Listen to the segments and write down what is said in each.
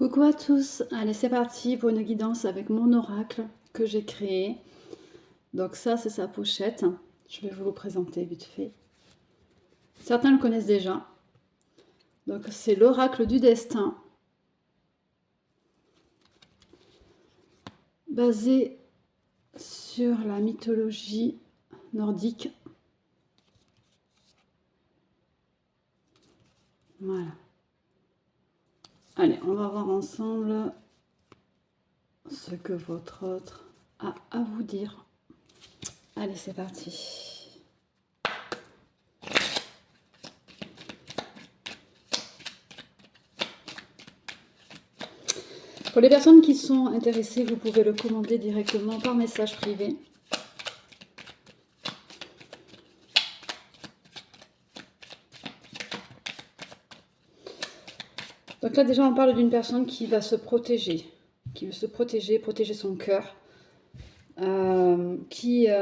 Coucou à tous, allez c'est parti pour une guidance avec mon oracle que j'ai créé. Donc ça c'est sa pochette, je vais vous le présenter vite fait. Certains le connaissent déjà. Donc c'est l'oracle du destin, basé sur la mythologie nordique. Voilà. Allez, on va voir ensemble ce que votre autre a à vous dire. Allez, c'est parti. Pour les personnes qui sont intéressées, vous pouvez le commander directement par message privé. Donc là déjà on parle d'une personne qui va se protéger, qui veut se protéger, protéger son cœur, qui est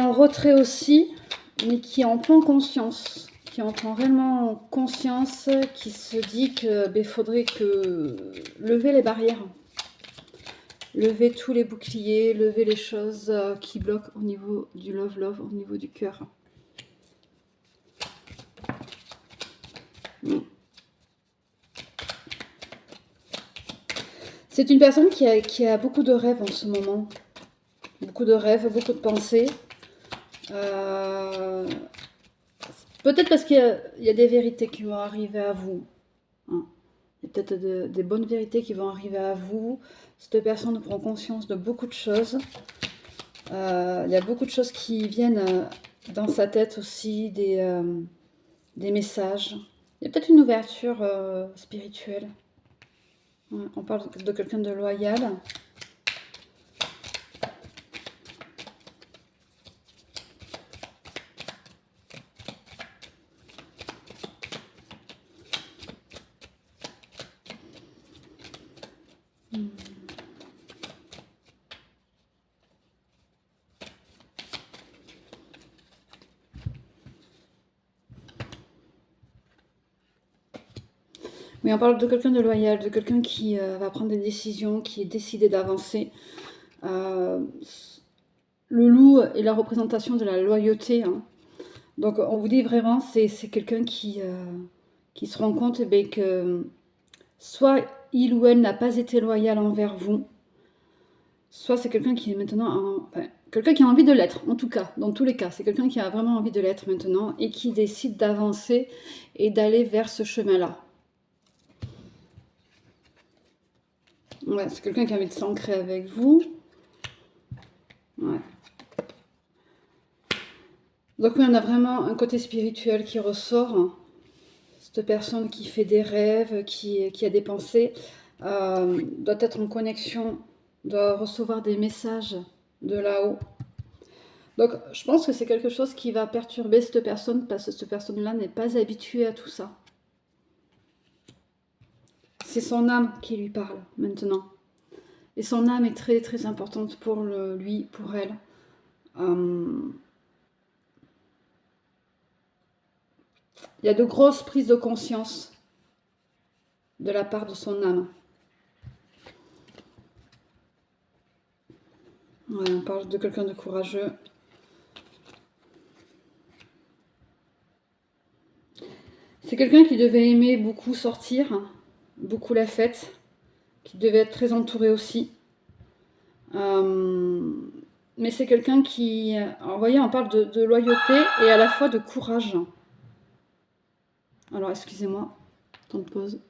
en retrait aussi, mais qui en prend conscience, qui en prend réellement conscience, qui se dit que faudrait que lever les barrières, lever tous les boucliers, lever les choses qui bloquent au niveau du love, au niveau du cœur. C'est une personne qui a beaucoup de rêves en ce moment. Beaucoup de rêves, beaucoup de pensées. Peut-être parce qu'il y a des vérités qui vont arriver à vous. Hein. Il y a peut-être des bonnes vérités qui vont arriver à vous. Cette personne prend conscience de beaucoup de choses. Il y a beaucoup de choses qui viennent dans sa tête aussi, des messages. Il y a peut-être une ouverture spirituelle. On parle de quelqu'un de loyal. Oui, on parle de quelqu'un de loyal, de quelqu'un qui va prendre des décisions, qui est décidé d'avancer. Le loup est la représentation de la loyauté. Hein. Donc on vous dit vraiment, c'est quelqu'un qui se rend compte que soit il ou elle n'a pas été loyal envers vous, soit c'est quelqu'un qui est maintenant, quelqu'un qui a envie de l'être, en tout cas, dans tous les cas, c'est quelqu'un qui a vraiment envie de l'être maintenant et qui décide d'avancer et d'aller vers ce chemin-là. Ouais, c'est quelqu'un qui a envie de s'ancrer avec vous. Ouais. Donc oui, on a vraiment un côté spirituel qui ressort. Cette personne qui fait des rêves, qui a des pensées, doit être en connexion, doit recevoir des messages de là-haut. Donc je pense que c'est quelque chose qui va perturber cette personne parce que cette personne-là n'est pas habituée à tout ça. C'est son âme qui lui parle maintenant. Et son âme est très très importante pour lui, pour elle. Il y a de grosses prises de conscience de la part de son âme. Ouais, on parle de quelqu'un de courageux. C'est quelqu'un qui devait aimer beaucoup sortir, beaucoup la fête, qui devait être très entouré aussi. Mais c'est quelqu'un qui... Alors, vous voyez, on parle de loyauté et à la fois de courage. Alors, excusez-moi, temps de pause.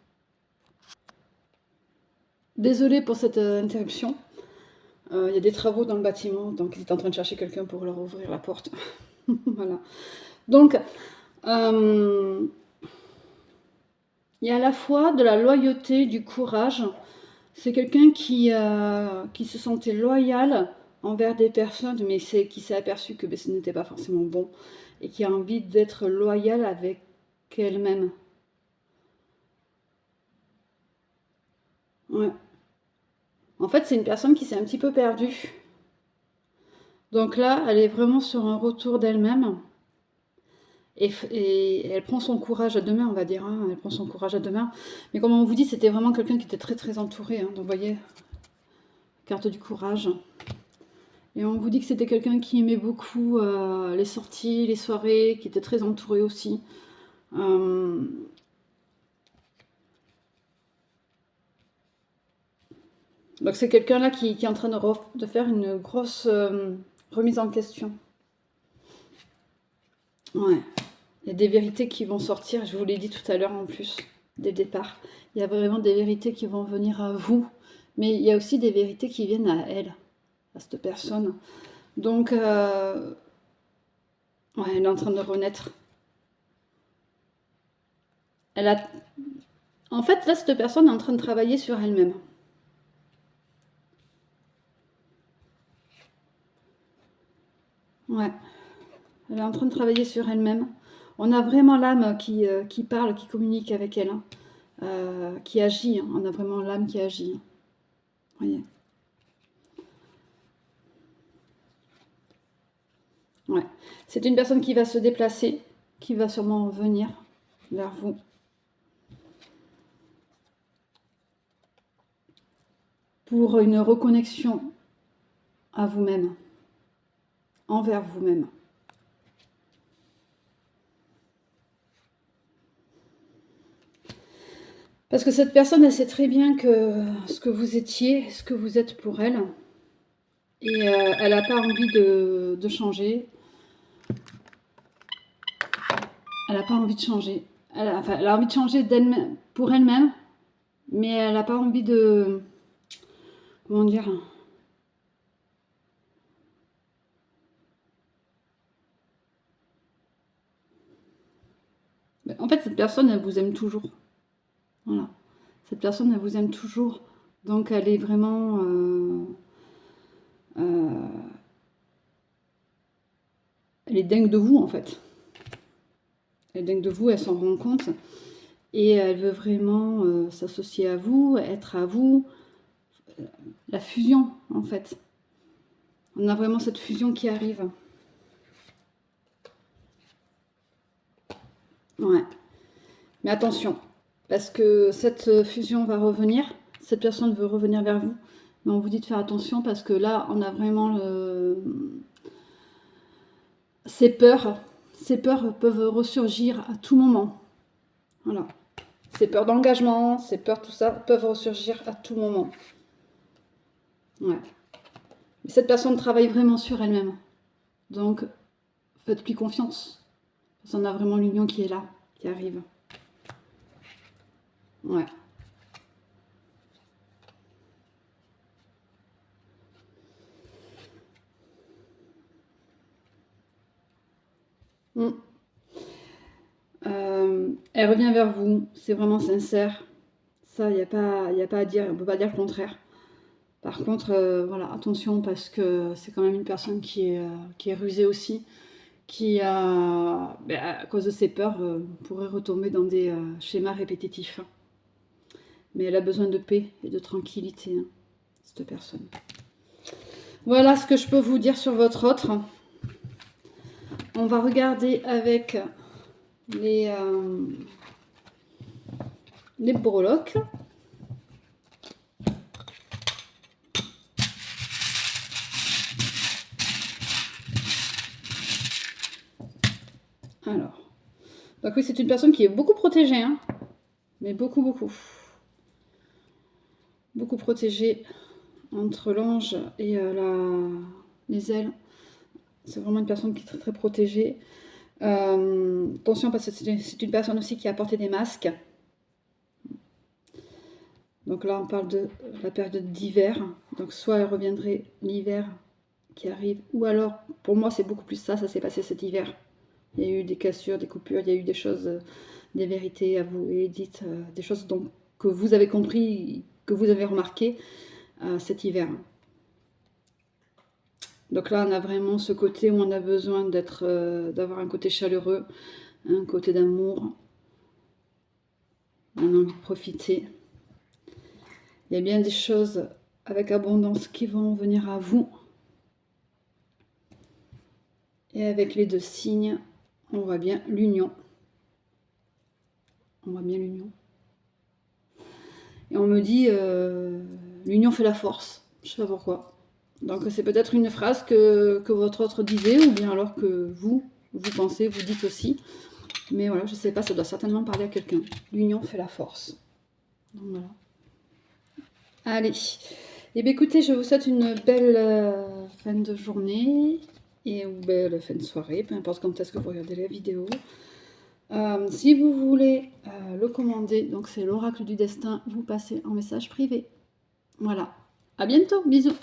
Désolée pour cette interruption. Il y a des travaux dans le bâtiment, donc ils étaient en train de chercher quelqu'un pour leur ouvrir la porte. Voilà. Donc, il y a à la fois de la loyauté, du courage. C'est quelqu'un qui se sentait loyal envers des personnes, mais qui s'est aperçu que ce n'était pas forcément bon, et qui a envie d'être loyal avec elle-même. Ouais. En fait, c'est une personne qui s'est un petit peu perdue. Donc là, elle est vraiment sur un retour d'elle-même. et elle prend son courage à deux mains, on va dire, hein, elle prend son courage à deux mains. Mais comme on vous dit, c'était vraiment quelqu'un qui était très très entouré, hein, donc vous voyez, carte du courage. Et on vous dit que c'était quelqu'un qui aimait beaucoup les sorties, les soirées, qui était très entouré aussi. Donc c'est quelqu'un là qui est en train de faire une grosse remise en question. Ouais. Il y a des vérités qui vont sortir, je vous l'ai dit tout à l'heure en plus, dès le départ. Il y a vraiment des vérités qui vont venir à vous, mais il y a aussi des vérités qui viennent à elle, à cette personne. Donc, ouais, elle est en train de renaître. Elle a... En fait, là, cette personne est en train de travailler sur elle-même. Ouais. Elle est en train de travailler sur elle-même. On a vraiment l'âme qui parle, qui communique avec elle, hein, qui agit. Hein. On a vraiment l'âme qui agit. Hein. Voyez. Ouais. C'est une personne qui va se déplacer, qui va sûrement venir vers vous. Pour une reconnexion à vous-même, envers vous-même. Parce que cette personne, elle sait très bien que ce que vous étiez, ce que vous êtes pour elle, et elle n'a pas envie de changer. Elle n'a pas envie de changer. Elle a envie de changer d'elle-même, pour elle-même, mais elle n'a pas envie de... Comment dire? En fait, cette personne, elle vous aime toujours. Voilà. Cette personne, elle vous aime toujours. Donc, elle est vraiment... elle est dingue de vous, en fait. Elle est dingue de vous, elle s'en rend compte. Et elle veut vraiment s'associer à vous, être à vous. La fusion, en fait. On a vraiment cette fusion qui arrive. Ouais. Mais attention, parce que cette fusion va revenir. Cette personne veut revenir vers vous. Mais on vous dit de faire attention parce que là, on a vraiment ces peurs. Ces peurs peuvent ressurgir à tout moment. Voilà. Ces peurs d'engagement, ces peurs, tout ça, peuvent ressurgir à tout moment. Ouais. Mais cette personne travaille vraiment sur elle-même. Donc, faites-lui confiance. Parce qu'on a vraiment l'union qui est là, qui arrive. Ouais. Elle revient vers vous, c'est vraiment sincère. Ça, il n'y a pas à dire, on ne peut pas dire le contraire. Par contre, voilà, attention parce que c'est quand même une personne qui est rusée aussi, qui a, à cause de ses peurs, pourrait retomber dans des schémas répétitifs. Mais elle a besoin de paix et de tranquillité, hein, cette personne. Voilà ce que je peux vous dire sur votre autre. On va regarder avec les breloques. Alors, donc oui, c'est une personne qui est beaucoup protégée, hein, mais beaucoup, beaucoup. Beaucoup protégée entre l'ange et les ailes. C'est vraiment une personne qui est très, très protégée. Attention, parce que c'est une personne aussi qui a porté des masques. Donc là, on parle de la période d'hiver. Donc soit elle reviendrait l'hiver qui arrive, ou alors, pour moi, c'est beaucoup plus ça s'est passé cet hiver. Il y a eu des cassures, des coupures, il y a eu des choses, des vérités avouées, dites, des choses que vous avez compris, que vous avez remarqué cet hiver. Donc là, on a vraiment ce côté où on a besoin d'avoir un côté chaleureux, un côté d'amour. On a envie de profiter. Il y a bien des choses avec abondance qui vont venir à vous. Et avec les deux signes, on voit bien l'union. On voit bien l'union. Et on me dit, l'union fait la force. Je sais pas pourquoi. Donc c'est peut-être une phrase que votre autre disait, ou bien alors que vous pensez, vous dites aussi. Mais voilà, je sais pas, ça doit certainement parler à quelqu'un. L'union fait la force. Donc voilà. Allez. Eh bien écoutez, je vous souhaite une belle fin de journée et une belle fin de soirée, peu importe quand est-ce que vous regardez la vidéo. Si vous voulez le commander, donc c'est l'oracle du destin, vous passez en message privé. Voilà. À bientôt, bisous.